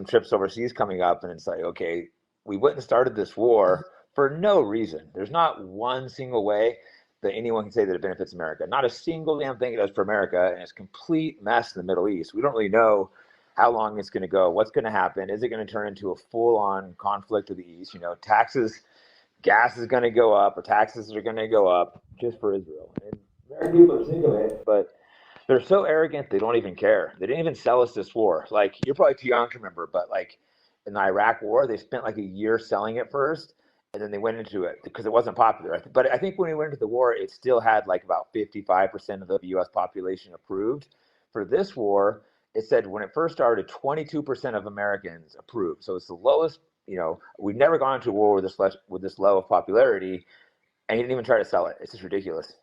trips overseas coming up, and it's like, okay, we went and started this war for no reason. There's not one single way that anyone can say that it benefits America. Not a single damn thing it does for America, and it's a complete mess in the Middle East. We don't really know how long it's going to go, what's going to happen. Is it going to turn into a full-on conflict with the East? Taxes, gas is going to go up, or taxes are going to go up just for Israel. And American people are sick of it, but they're so arrogant they don't even care. They didn't even sell us this war. Like, you're probably too young to remember, but like in the Iraq War, they spent like a year selling it first, and then they went into it because it wasn't popular. But I think when we went into the war, it still had like about 55% of the U.S. population approved. For this war, it said when it first started, 22% of Americans approved. So it's the lowest. We've never gone into a war with this low of popularity, and he didn't even try to sell it. It's just ridiculous.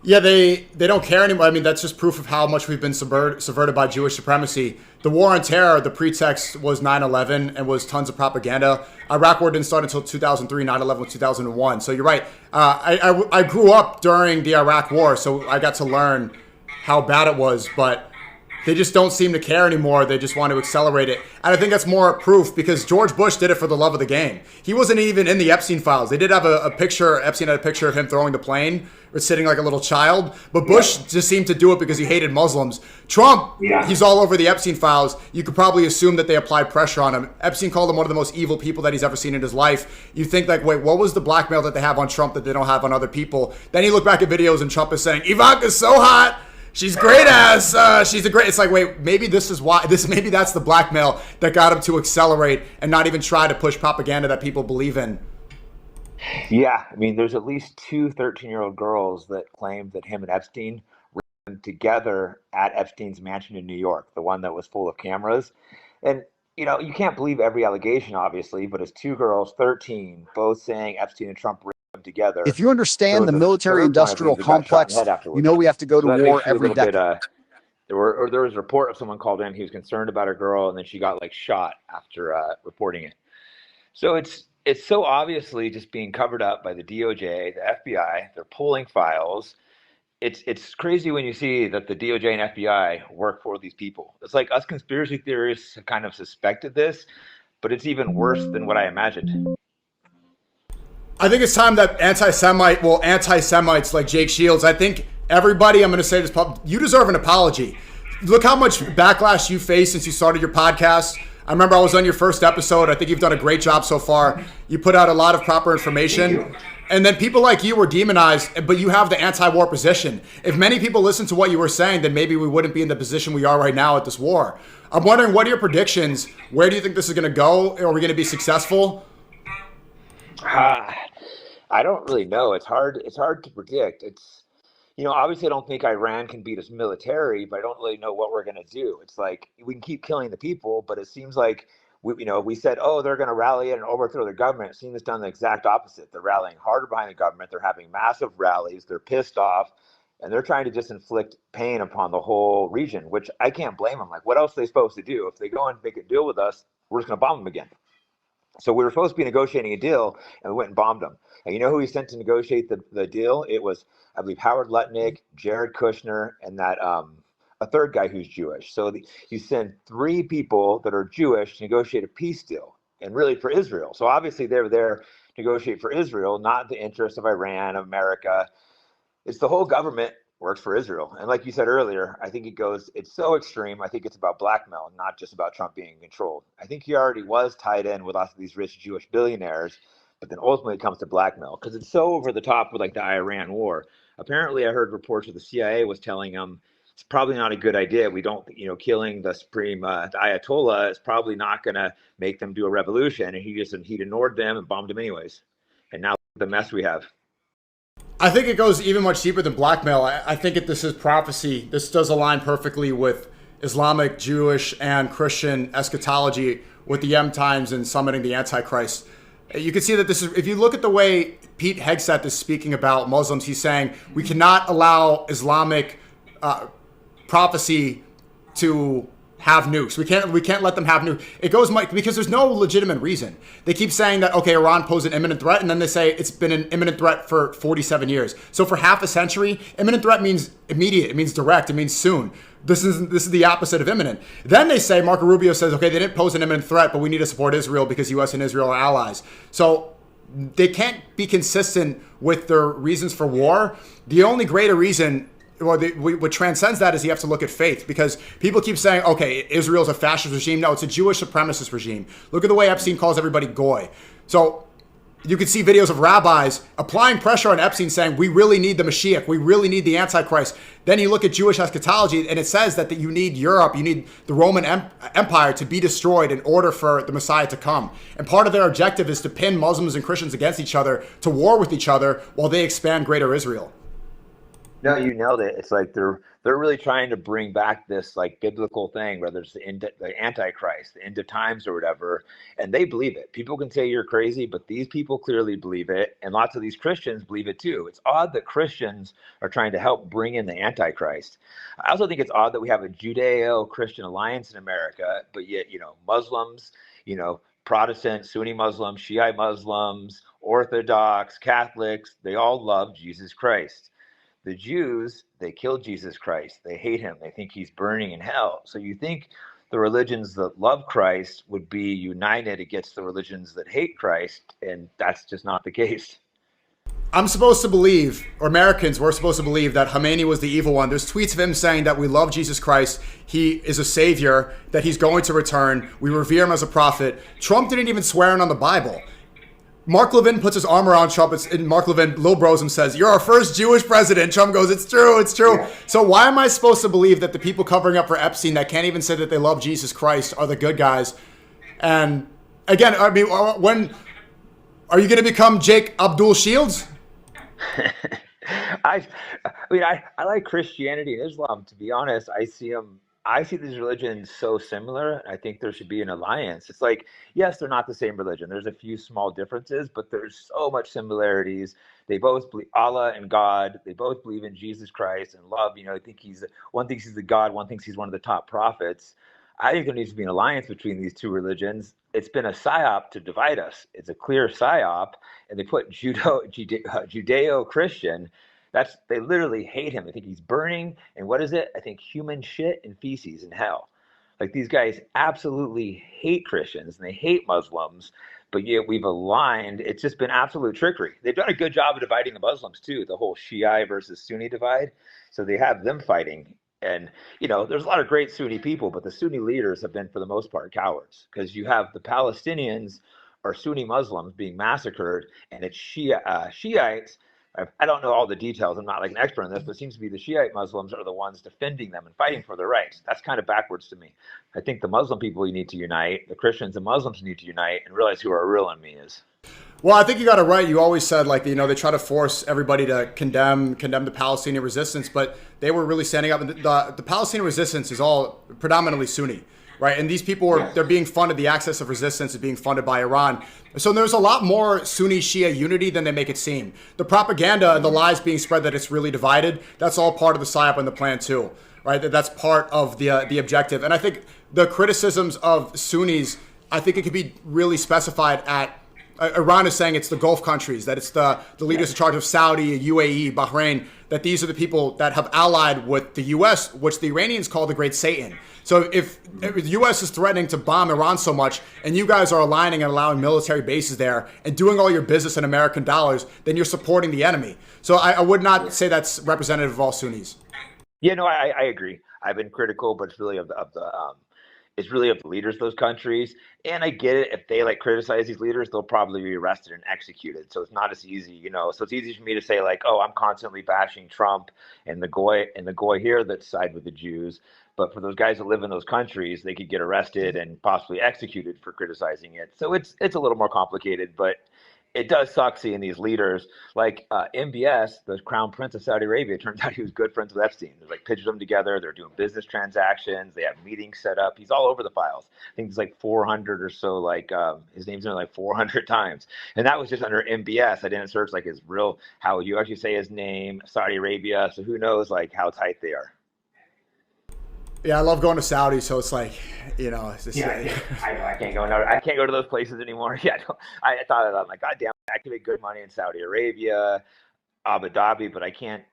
Yeah, they don't care anymore. I mean, that's just proof of how much we've been subverted by Jewish supremacy. The war on terror, the pretext was 9/11 and was tons of propaganda. Iraq war didn't start until 2003, 9/11 was 2001. So you're right. I grew up during the Iraq war, so I got to learn how bad it was, but they just don't seem to care anymore. They just want to accelerate it. And I think that's more proof because George Bush did it for the love of the game. He wasn't even in the Epstein files. They did have a picture. Epstein had a picture of him throwing the plane or sitting like a little child. But Bush just seemed to do it because he hated Muslims. Trump, he's all over the Epstein files. You could probably assume that they applied pressure on him. Epstein called him one of the most evil people that he's ever seen in his life. You think like, wait, what was the blackmail that they have on Trump that they don't have on other people? Then you look back at videos and Trump is saying, Ivanka's so hot. She's great ass. She's a great. It's like, wait, maybe this is why. Maybe that's the blackmail that got him to accelerate and not even try to push propaganda that people believe in. Yeah, I mean, there's at least two 13-year-old girls that claimed that him and Epstein were together at Epstein's mansion in New York, the one that was full of cameras. And you can't believe every allegation, obviously, but it's two girls, 13, both saying Epstein and Trump were together. If you understand the military-industrial complex, you know we have to go to war every decade. There was a report of someone called in. He was concerned about a girl, and then she got like shot after reporting it. So it's so obviously just being covered up by the DOJ, the FBI. They're pulling files. It's crazy when you see that the DOJ and FBI work for these people. It's like us conspiracy theorists have kind of suspected this, but it's even worse than what I imagined. I think it's time that anti-Semites like Jake Shields, I think everybody, I'm going to say this, you deserve an apology. Look how much backlash you faced since you started your podcast. I remember I was on your first episode. I think you've done a great job so far. You put out a lot of proper information. And then people like you were demonized, but you have the anti-war position. If many people listened to what you were saying, then maybe we wouldn't be in the position we are right now at this war. I'm wondering, what are your predictions? Where do you think this is going to go? Are we going to be successful? I don't really know. It's hard to predict. Obviously I don't think Iran can beat us military, but I don't really know what we're going to do. It's like we can keep killing the people, but it seems like we said, oh, they're going to rally and overthrow the government. It seems it's done the exact opposite. They're rallying harder behind the government. They're having massive rallies. They're pissed off, and they're trying to just inflict pain upon the whole region, which I can't blame them. Like, what else are they supposed to do? If they go and make a deal with us, we're just going to bomb them again. So we were supposed to be negotiating a deal, and we went and bombed them. And you know who he sent to negotiate the deal? It was, I believe, Howard Lutnick, Jared Kushner, and that a third guy who's Jewish. So you send three people that are Jewish to negotiate a peace deal, and really for Israel. So obviously they were there to negotiate for Israel, not the interests of Iran, of America. It's the whole government works for Israel. And like you said earlier, I think it's so extreme. I think it's about blackmail, not just about Trump being in control. I think he already was tied in with lots of these rich Jewish billionaires, but then ultimately it comes to blackmail because it's so over the top with like the Iran war. Apparently I heard reports of the CIA was telling him it's probably not a good idea. We don't, killing the supreme, the Ayatollah is probably not going to make them do a revolution. And he ignored them and bombed them anyways. And now the mess we have. I think it goes even much deeper than blackmail. I think this is prophecy. This does align perfectly with Islamic, Jewish, and Christian eschatology with the end times and summoning the Antichrist. You can see that this is, if you look at the way Pete Hegseth is speaking about Muslims, he's saying we cannot allow Islamic prophecy to have nukes. We can't let them have nukes. It goes because there's no legitimate reason. They keep saying that, okay, Iran posed an imminent threat, and then they say it's been an imminent threat for 47 years. So for half a century, imminent threat means immediate. It means direct. It means soon. This is the opposite of imminent. Then they say, Marco Rubio says, okay, they didn't pose an imminent threat, but we need to support Israel because U.S. and Israel are allies. So they can't be consistent with their reasons for war. The only greater reason, what transcends that, is you have to look at faith, because people keep saying, okay, Israel's a fascist regime. No, it's a Jewish supremacist regime. Look at the way Epstein calls everybody goy. So you can see videos of rabbis applying pressure on Epstein saying, we really need the Mashiach, we really need the Antichrist. Then you look at Jewish eschatology and it says that you need Europe, you need the Roman Empire to be destroyed in order for the Messiah to come. And part of their objective is to pin Muslims and Christians against each other, to war with each other while they expand greater Israel. No, you nailed it. It's like they're really trying to bring back this like biblical thing, whether it's the Antichrist, the end of times or whatever, and they believe it. People can say you're crazy, but these people clearly believe it, and lots of these Christians believe it too. It's odd that Christians are trying to help bring in the Antichrist. I also think it's odd that we have a Judeo-Christian alliance in America, but yet, Muslims, Protestant, Sunni Muslims, Shiite Muslims, Orthodox, Catholics, they all love Jesus Christ. The Jews, they killed Jesus Christ. They hate him. They think he's burning in hell. So you think the religions that love Christ would be united against the religions that hate Christ, and that's just not the case. I'm supposed to believe, or Americans, we're supposed to believe that Khomeini was the evil one. There's tweets of him saying that we love Jesus Christ. He is a savior, that he's going to return. We revere him as a prophet. Trump didn't even swear in on the Bible. Mark Levin puts his arm around Trump, and Mark Levin, Lil Bros him, says, you're our first Jewish president. Trump goes, it's true, it's true. Yeah. So why am I supposed to believe that the people covering up for Epstein that can't even say that they love Jesus Christ are the good guys? And again, I mean, when are you going to become Jake Abdul Shields? I like Christianity and Islam, to be honest. I see these religions so similar. I think there should be an alliance. It's like, yes, they're not the same religion. There's a few small differences, but there's so much similarities. They both believe Allah and God. They both believe in Jesus Christ and love. I think one thinks he's the God, one thinks he's one of the top prophets. I think there needs to be an alliance between these two religions. It's been a psyop to divide us. It's a clear psyop, and they put Judeo-Christian. They literally hate him. I think he's burning, and what is it? I think human shit and feces in hell. Like, these guys absolutely hate Christians and they hate Muslims, but yet we've aligned. It's just been absolute trickery. They've done a good job of dividing the Muslims too, the whole Shia versus Sunni divide. So they have them fighting. And, there's a lot of great Sunni people, but the Sunni leaders have been, for the most part, cowards, because you have the Palestinians or Sunni Muslims being massacred, and it's Shiites. I don't know all the details. I'm not like an expert on this, but it seems to be the Shiite Muslims are the ones defending them and fighting for their rights. That's kind of backwards to me. I think the Muslim people need to unite. The Christians and Muslims need to unite and realize who our real enemy is. Well, I think you got it right. You always said, they try to force everybody to condemn the Palestinian resistance, but they were really standing up. And the Palestinian resistance is all predominantly Sunni, right? And these people they're being funded. The axis of resistance is being funded by Iran. So there's a lot more Sunni Shia unity than they make it seem. The propaganda and the lies being spread that it's really divided, that's all part of the psyop and the plan too, right? That's part of the objective. And I think the criticisms of Sunnis, I think it could be really specified at Iran is saying it's the Gulf countries, that it's the leaders in charge of Saudi, UAE, Bahrain, that these are the people that have allied with the U.S., which the Iranians call the Great Satan. So if the U.S. is threatening to bomb Iran so much, and you guys are aligning and allowing military bases there and doing all your business in American dollars, then you're supporting the enemy. So I would not say that's representative of all Sunnis. Yeah, no, I agree. I've been critical, but it's really of the leaders of those countries. And I get it. If they criticize these leaders, they'll probably be arrested and executed. So it's not as easy, So it's easy for me to say oh, I'm constantly bashing Trump and the goy here that side with the Jews. But for those guys that live in those countries, they could get arrested and possibly executed for criticizing it. So it's a little more complicated, but it does suck seeing these leaders like MBS, the crown prince of Saudi Arabia. It turns out he was good friends with Epstein. There's pictures of them together. They're doing business transactions. They have meetings set up. He's all over the files. I think it's 400 or so. His name's in 400 times, and that was just under MBS. I didn't search his real, how you actually say his name, Saudi Arabia. So who knows how tight they are. Yeah, I love going to Saudi, so it's like, it's just, Yeah, I know. I can't go. I can't go to those places anymore. Yeah, I thought of that. I'm like, God damn, I can make good money in Saudi Arabia, Abu Dhabi, but I can't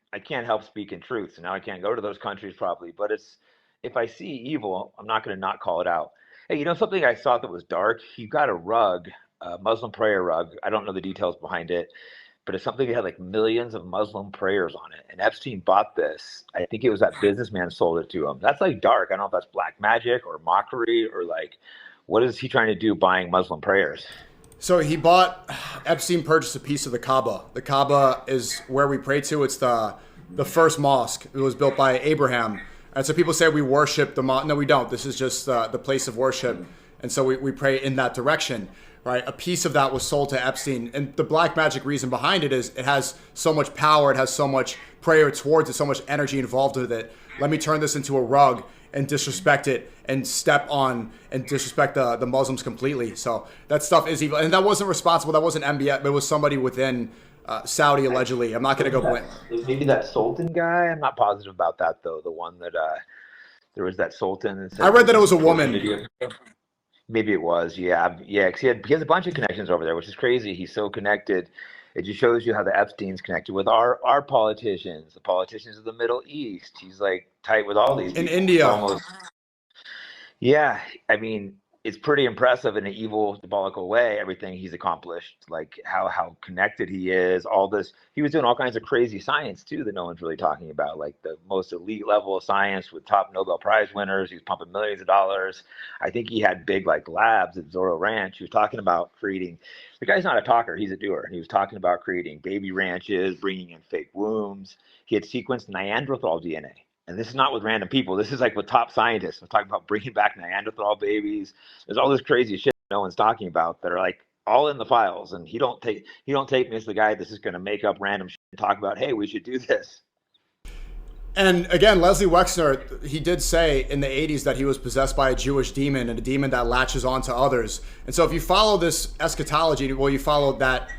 help speak in truth. So now I can't go to those countries probably. But it's if I see evil, I'm not going to not call it out. Hey, something I saw that was dark? You got a rug, a Muslim prayer rug. I don't know the details behind it, but it's something that had like millions of Muslim prayers on it. And Epstein bought this. I think it was that businessman sold it to him. That's like dark. I don't know if that's black magic or mockery or like, what is he trying to do buying Muslim prayers? So Epstein purchased a piece of the Kaaba. The Kaaba is where we pray to. It's the first mosque. It was built by Abraham. And so people say we worship the mosque. No, we don't. This is just the place of worship. And so we pray in that direction, right? A piece of that was sold to Epstein. And the black magic reason behind it is it has so much power. It has so much prayer towards it, so much energy involved with it. Let me turn this into a rug and disrespect it and step on and disrespect the Muslims completely. So that stuff is evil. And that wasn't responsible. That wasn't MBS. It was somebody within Saudi, allegedly. I'm not going to go blame. Maybe that Sultan guy. I'm not positive about that, though. The one that there was that Sultan. That said I read that it was a woman. Maybe it was. Yeah. Yeah. Because he has a bunch of connections over there, which is crazy. He's so connected. It just shows you how the Epstein's connected with our politicians, the politicians of the Middle East. He's like tight with all these in people. India. Yeah, I mean, it's pretty impressive in an evil, diabolical way, everything he's accomplished, like how connected he is, all this. He was doing all kinds of crazy science too that no one's really talking about, like the most elite level of science with top Nobel Prize winners. He was pumping millions of dollars. I think he had big like labs at Zorro Ranch. He was talking about creating, the guy's not a talker, he's a doer. He was talking about creating baby ranches, bringing in fake wombs. He had sequenced Neanderthal DNA. And this is not with random people. This is like with top scientists. We're talking about bringing back Neanderthal babies. There's all this crazy shit no one's talking about that are like all in the files. And he don't take me as the guy that's just going to make up random shit and talk about, hey, we should do this. And again, Leslie Wexner, he did say in the 80s that he was possessed by a Jewish demon and a demon that latches on to others. And so if you follow this eschatology, well, you follow that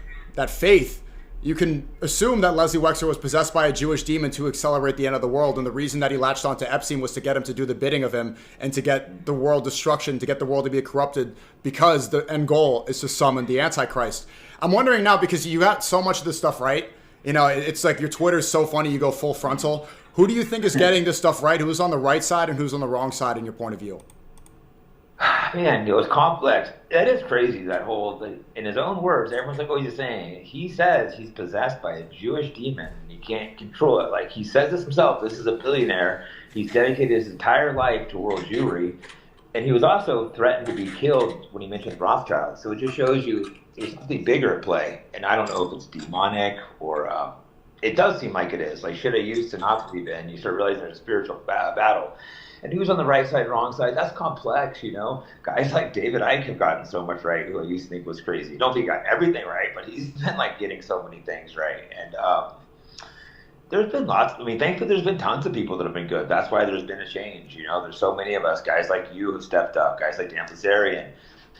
faith, you can assume that Leslie Wexner was possessed by a Jewish demon to accelerate the end of the world. And the reason that he latched onto Epstein was to get him to do the bidding of him and to get the world destruction, to get the world to be corrupted, because the end goal is to summon the Antichrist. I'm wondering now, because you got so much of this stuff right, it's like your Twitter is so funny, you go full frontal. Who do you think is getting this stuff right? Who's on the right side and who's on the wrong side in your point of view? Man, it was complex. That is crazy, that whole thing. In his own words, everyone's like, oh, he's saying. He says he's possessed by a Jewish demon and he can't control it. Like, he says this himself. This is a billionaire. He's dedicated his entire life to world Jewry. And he was also threatened to be killed when he mentioned Rothschild. So it just shows you there's something bigger at play. And I don't know if it's demonic or it does seem like it is. Like, should I use synopsis? And you start realizing there's a spiritual battle. And who's on the right side, wrong side? That's complex, Guys like David Icke have gotten so much right, who I used to think was crazy. I don't think he got everything right, but he's been like getting so many things right. And there's been lots. I mean, thankfully, there's been tons of people that have been good. That's why there's been a change. There's so many of us, guys like you who stepped up, guys like Dan Bilzerian.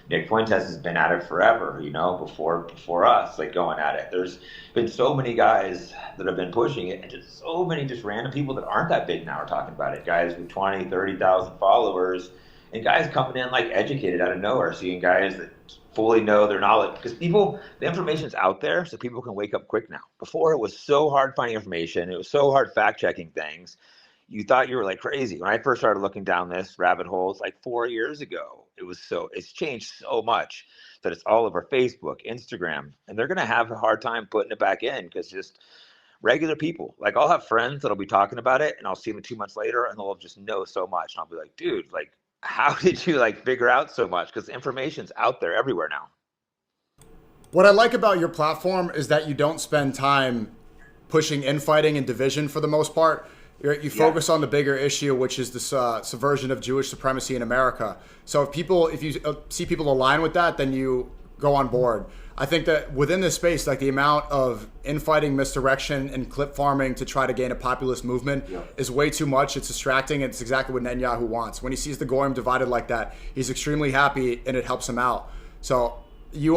Nick Fuentes has been at it forever, before us, like going at it. There's been so many guys that have been pushing it, and just so many just random people that aren't that big now are talking about it. Guys with 20, 30,000 followers, and guys coming in like educated out of nowhere, seeing guys that fully know their knowledge. Because the information's out there, so people can wake up quick now. Before, it was so hard finding information. It was so hard fact-checking things. You thought you were like crazy. When I first started looking down this rabbit hole, it's like 4 years ago. It's changed so much that it's all over Facebook, Instagram, and they're going to have a hard time putting it back in because just regular people, like I'll have friends that'll be talking about it and I'll see them 2 months later and they'll just know so much. And I'll be like, dude, like, how did you like figure out so much? Because information's out there everywhere now. What I like about your platform is that you don't spend time pushing infighting and division for the most part. You focus on the bigger issue, which is this subversion of Jewish supremacy in America. So if you see people align with that, then you go on board. I think that within this space, like the amount of infighting, misdirection, and clip farming to try to gain a populist movement is way too much. It's distracting. And it's exactly what Netanyahu wants. When he sees the Goyim divided like that, he's extremely happy and it helps him out. So you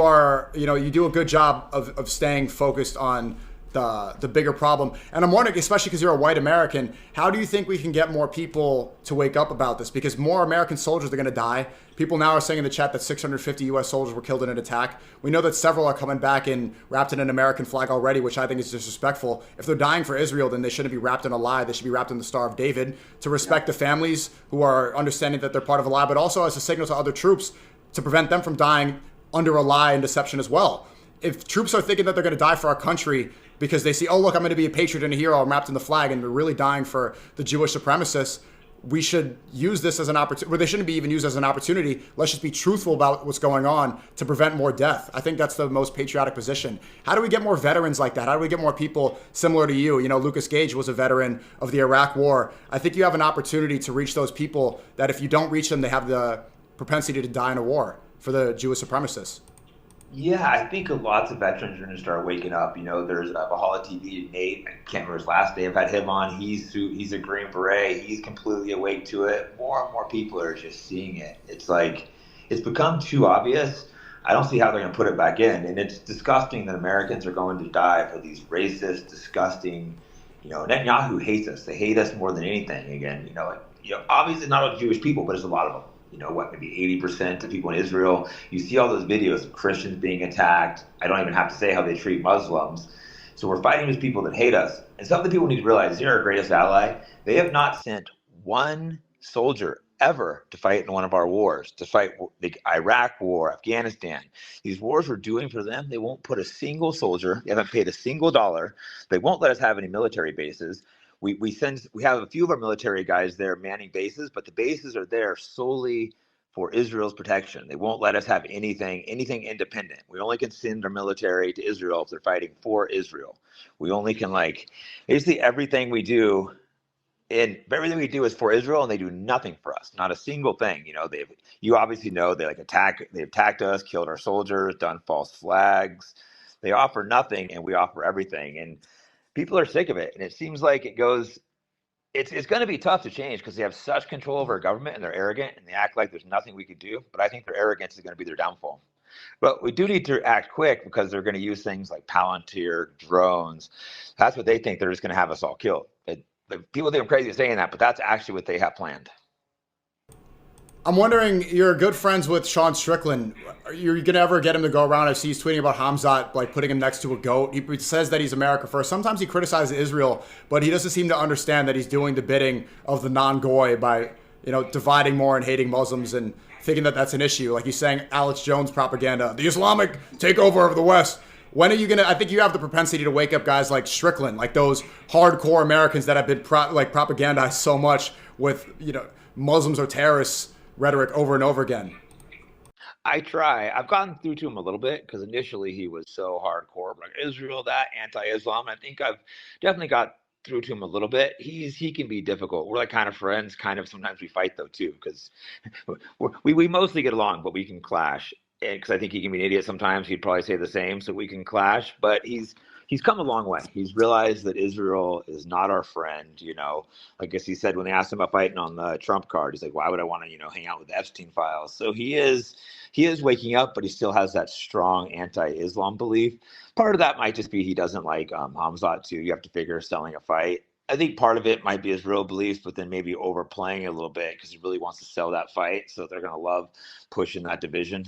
do a good job of staying focused on the bigger problem. And I'm wondering, especially because you're a white American, how do you think we can get more people to wake up about this? Because more American soldiers are going to die. People now are saying in the chat that 650 U.S. soldiers were killed in an attack. We know that several are coming back and wrapped in an American flag already, which I think is disrespectful. If they're dying for Israel, then they shouldn't be wrapped in a lie. They should be wrapped in the Star of David to respect the families who are understanding that they're part of a lie, but also as a signal to other troops to prevent them from dying under a lie and deception as well. If troops are thinking that they're going to die for our country because they see, oh, look, I'm going to be a patriot and a hero, I'm wrapped in the flag, and they're really dying for the Jewish supremacists, we should use this as an opportunity, or they shouldn't be even used as an opportunity. Let's just be truthful about what's going on to prevent more death. I think that's the most patriotic position. How do we get more veterans like that? How do we get more people similar to you? You know, Lucas Gage was a veteran of the Iraq War. I think you have an opportunity to reach those people that if you don't reach them, they have the propensity to die in a war for the Jewish supremacists. Yeah, I think lots of veterans are going to start waking up. You know, there's Bahala TV, Nate, I can't remember his last name. I've had him on. He's a Green Beret. He's completely awake to it. More and more people are just seeing it. It's like, it's become too obvious. I don't see how they're going to put it back in. And it's disgusting that Americans are going to die for these racist, disgusting, you know, Netanyahu hates us. They hate us more than anything. Again, obviously not all Jewish people, but there's a lot of them. You know, maybe 80% of people in Israel. You see all those videos of Christians being attacked. I don't even have to say how they treat Muslims. So we're fighting with people that hate us. And some of the people need to realize they're our greatest ally. They have not sent one soldier ever to fight in one of our wars, to fight the Iraq war, Afghanistan. These wars we're doing for them, they won't put a single soldier. They haven't paid a single dollar. They won't let us have any military bases. We have a few of our military guys there manning bases, but the bases are there solely for Israel's protection. They won't let us have anything independent. We only can send our military to Israel if they're fighting for Israel. We only can basically everything we do is for Israel, and they do nothing for us. Not a single thing. You know, you obviously know they attacked us, killed our soldiers, done false flags. They offer nothing, and we offer everything. And people are sick of it, and it seems like it's going to be tough to change because they have such control over our government, and they're arrogant, and they act like there's nothing we could do. But I think their arrogance is going to be their downfall. But we do need to act quick because they're going to use things like Palantir, drones. That's what they think. They're just going to have us all killed. People think I'm crazy saying that, but that's actually what they have planned. I'm wondering, you're good friends with Sean Strickland. Are you going to ever get him to go around? I see he's tweeting about Hamzat, putting him next to a goat. He says that he's America first. Sometimes he criticizes Israel, but he doesn't seem to understand that he's doing the bidding of the non-goy by, dividing more and hating Muslims and thinking that that's an issue. Like he's saying Alex Jones propaganda, the Islamic takeover of the West. When are you going to, I think you have the propensity to wake up guys like Strickland, like those hardcore Americans that have been propagandized so much with, Muslims or terrorists rhetoric over and over again. I try. I've gotten through to him a little bit because initially he was so hardcore, like Israel, that anti-Islam. I think I've definitely got through to him a little bit. He can be difficult. We're kind of friends. Kind of sometimes we fight though too because we mostly get along, but we can clash. Because I think he can be an idiot sometimes. He'd probably say the same, so we can clash. But he's come a long way. He's realized that Israel is not our friend. I guess he said when they asked him about fighting on the Trump card, he's like, why would I want to, hang out with the Epstein files? So he is waking up, but he still has that strong anti-Islam belief. Part of that might just be he doesn't like Hamzat too. You have to figure selling a fight. I think part of it might be his real beliefs, but then maybe overplaying it a little bit because he really wants to sell that fight. So they're going to love pushing that division.